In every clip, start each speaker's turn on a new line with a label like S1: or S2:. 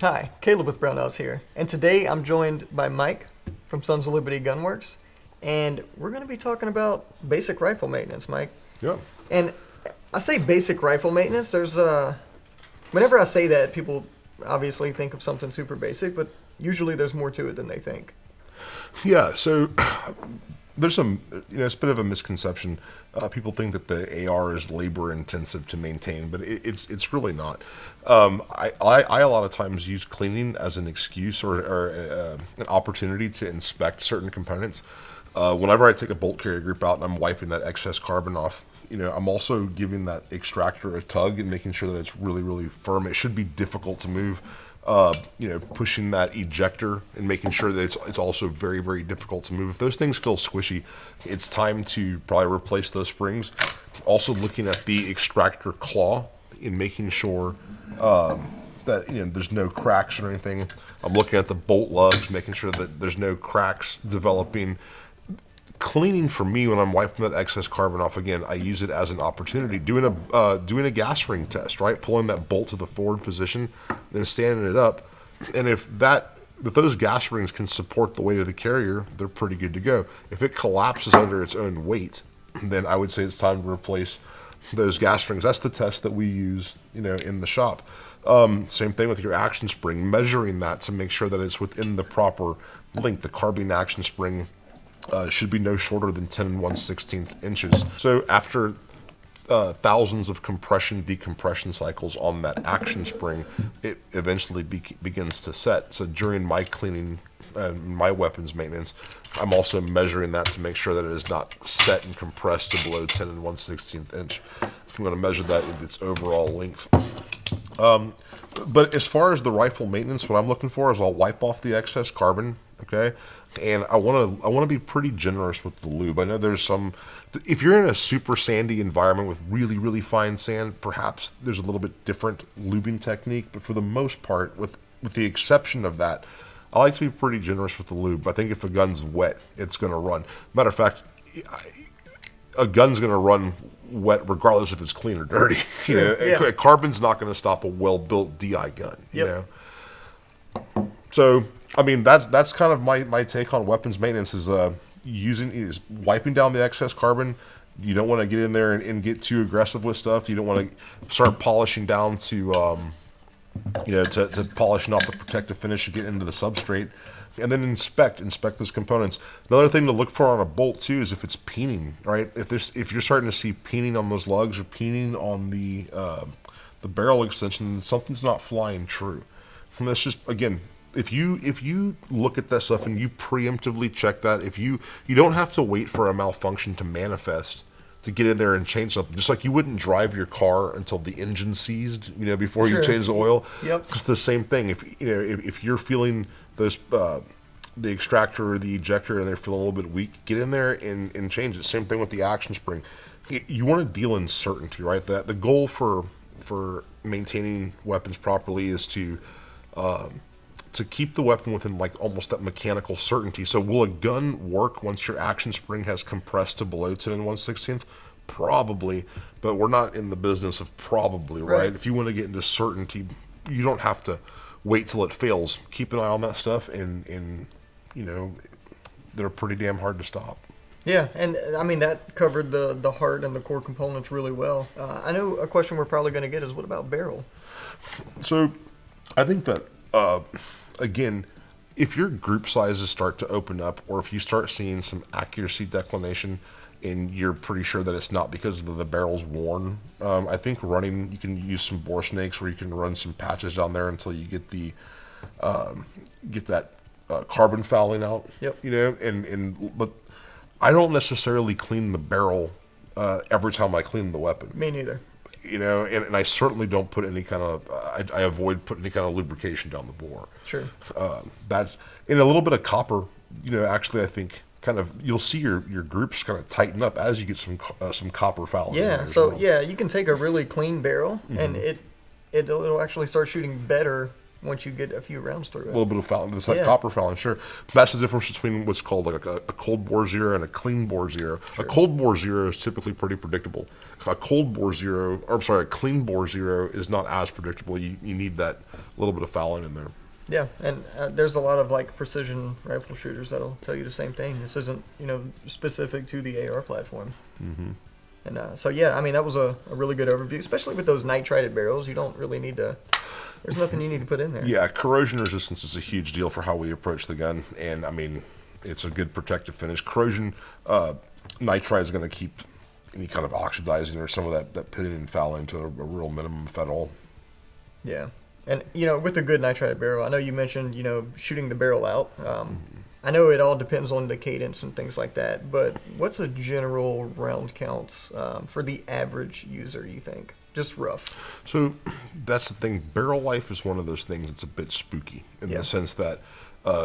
S1: Hi, Caleb with Brownells here, and today I'm joined by Mike from Sons of Liberty Gunworks, and we're going to be talking about basic rifle maintenance, Mike.
S2: Yeah.
S1: And I say basic rifle maintenance, whenever I say that, people obviously think of something super basic, but usually there's more to it than they think.
S2: Yeah, so there's some, it's a bit of a misconception. People think that the AR is labor intensive to maintain, but it's really not. I a lot of times use cleaning as an excuse or an opportunity to inspect certain components. Whenever I take a bolt carrier group out and I'm wiping that excess carbon off, I'm also giving that extractor a tug and making sure that it's really, really firm. It should be difficult to move. Pushing that ejector and making sure that it's also very, very difficult to move. If those things feel squishy, it's time to probably replace those springs. Also looking at the extractor claw and making sure that there's no cracks or anything. I'm looking at the bolt lugs, making sure that there's no cracks developing. Cleaning for me, when I'm wiping that excess carbon off, again, I use it as an opportunity. Doing a gas ring test, right? Pulling that bolt to the forward position, then standing it up, and if those gas rings can support the weight of the carrier, they're pretty good to go. If it collapses under its own weight, then I would say it's time to replace those gas rings. That's the test that we use, in the shop. Same thing with your action spring, measuring that to make sure that it's within the proper length. The carbine action spring should be no shorter than 10 1/16 inches. So after thousands of compression-decompression cycles on that action spring, it eventually begins to set. So during my cleaning and my weapons maintenance, I'm also measuring that to make sure that it is not set and compressed to below 10 1/16 inch. I'm going to measure that in its overall length. But as far as the rifle maintenance, what I'm looking for is I'll wipe off the excess carbon, okay? And I want to be pretty generous with the lube. I know there's some, if you're in a super sandy environment with really, really fine sand, perhaps there's a little bit different lubing technique. But for the most part, with the exception of that, I like to be pretty generous with the lube. I think if a gun's wet, it's going to run. Matter of fact, a gun's going to run wet regardless if it's clean or dirty.
S1: Yeah.
S2: Carbon's not going to stop a well-built DI gun.
S1: Yep.
S2: So I mean, that's kind of my take on weapons maintenance is wiping down the excess carbon. You don't want to get in there and get too aggressive with stuff. You don't want to start polishing down to polishing off the protective finish and get into the substrate. And then inspect those components. Another thing to look for on a bolt too is if it's peening, right? If you're starting to see peening on those lugs or peening on the barrel extension, something's not flying true. And that's just, again, if you look at that stuff and you preemptively check that, if you don't have to wait for a malfunction to manifest to get in there and change something. Just like you wouldn't drive your car until the engine seized, before you change the oil.
S1: Yep.
S2: It's the same thing. If you're feeling those the extractor or the ejector and they're feeling a little bit weak, get in there and change it. Same thing with the action spring. You want to deal in certainty, right? That the goal for maintaining weapons properly is to keep the weapon within like almost that mechanical certainty. So will a gun work once your action spring has compressed to below 10 1/16? Probably, but we're not in the business of probably, right? If you want to get into certainty, you don't have to wait till it fails. Keep an eye on that stuff, and they're pretty damn hard to stop.
S1: Yeah, and I mean, that covered the heart and the core components really well. I know a question we're probably going to get is, what about barrel?
S2: So I think that, again, if your group sizes start to open up, or if you start seeing some accuracy declination and you're pretty sure that it's not because the barrel's worn, I think you can use some bore snakes where you can run some patches down there until you get that carbon fouling out.
S1: Yep.
S2: But I don't necessarily clean the barrel every time I clean the weapon.
S1: Me neither.
S2: And I certainly don't put any kind of, I avoid putting any kind of lubrication down the bore.
S1: Sure.
S2: That's, in a little bit of copper, actually I think kind of, you'll see your groups kind of tighten up as you get some copper fouling.
S1: Yeah, so you can take a really clean barrel and it'll actually start shooting better once you get a few rounds through
S2: A
S1: it.
S2: little bit of fouling. It's like
S1: Yeah.
S2: copper fouling, sure. That's the difference between what's called like a cold bore zero and a clean bore zero.
S1: Sure.
S2: A cold bore zero is typically pretty predictable. A clean bore zero is not as predictable. You need that little bit of fouling in there.
S1: Yeah, and there's a lot of like precision rifle shooters that'll tell you the same thing. This isn't, specific to the AR platform.
S2: Mm-hmm.
S1: And so yeah, I mean that was a really good overview, especially with those nitrided barrels. You don't really need to. There's nothing you need to put in there.
S2: Yeah, corrosion resistance is a huge deal for how we approach the gun, and I mean, it's a good protective finish. Corrosion, nitride is going to keep any kind of oxidizing or some of that pitting and fouling to a real minimum, if at all.
S1: Yeah, and with a good nitrided barrel, I know you mentioned shooting the barrel out. I know it all depends on the cadence and things like that, but what's a general round counts for the average user, you think? Just rough.
S2: So that's the thing. Barrel life is one of those things that's a bit spooky in the sense that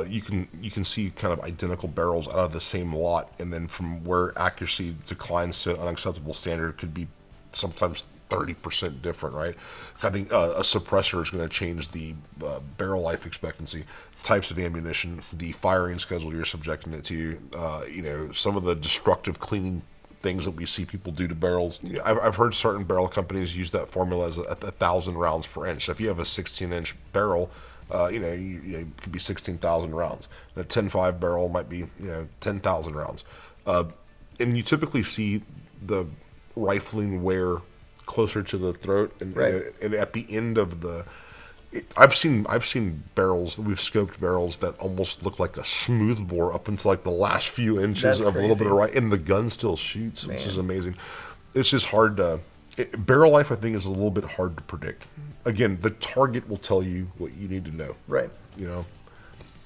S2: you can see kind of identical barrels out of the same lot, and then from where accuracy declines to an unacceptable standard could be sometimes 30% different, right? I think a suppressor is going to change the barrel life expectancy, types of ammunition, the firing schedule you're subjecting it to, some of the destructive cleaning things that we see people do to barrels. I've heard certain barrel companies use that formula as 1,000 rounds per inch. So if you have a 16-inch barrel, it could be 16,000 rounds. And a 10.5 barrel might be 10,000 rounds. And you typically see the rifling wear closer to the throat, and,
S1: right.
S2: And at the end of the. I've seen barrels. We've scoped barrels that almost look like a smooth bore up until like the last few inches.
S1: That's
S2: of
S1: crazy.
S2: a little bit of right, and the gun still shoots,
S1: Man.
S2: which is amazing. It's just hard to. Barrel life, I think, is a little bit hard to predict. Again, the target will tell you what you need to know.
S1: Right.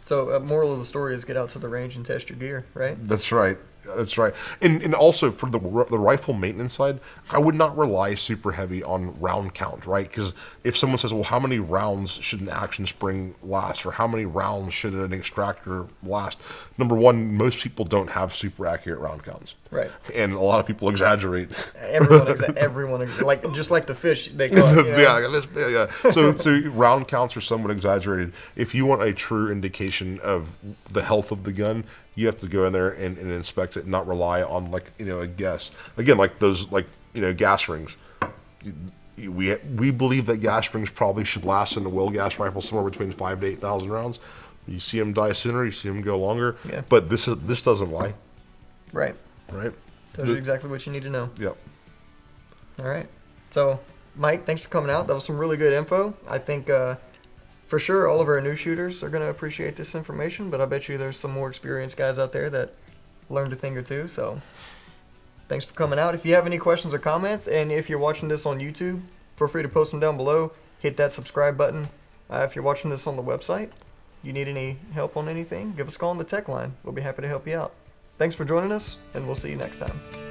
S1: So, moral of the story is get out to the range and test your gear, right?
S2: That's right. That's right. And also for the rifle maintenance side, I would not rely super heavy on round count, right? Because if someone says, well, how many rounds should an action spring last, or how many rounds should an extractor last? Number one, most people don't have super accurate round counts.
S1: Right.
S2: And a lot of people exaggerate.
S1: Everyone, just like the fish, they call it,
S2: Yeah. So round counts are somewhat exaggerated. If you want a true indication of the health of the gun, you have to go in there and inspect it and not rely on a guess. Again, like those gas rings. We believe that gas rings probably should last in a will gas rifle somewhere between 5,000 to 8,000 rounds. You see them die sooner, you see them go longer.
S1: Yeah.
S2: But this doesn't lie.
S1: Right.
S2: Right.
S1: Tells you exactly what you need to know.
S2: Yep.
S1: All right. So, Mike, thanks for coming out. That was some really good info. I think for sure all of our new shooters are going to appreciate this information, but I bet you there's some more experienced guys out there that learned a thing or two. So, thanks for coming out. If you have any questions or comments, and if you're watching this on YouTube, feel free to post them down below. Hit that subscribe button. If you're watching this on the website, you need any help on anything, give us a call on the tech line. We'll be happy to help you out. Thanks for joining us, and we'll see you next time.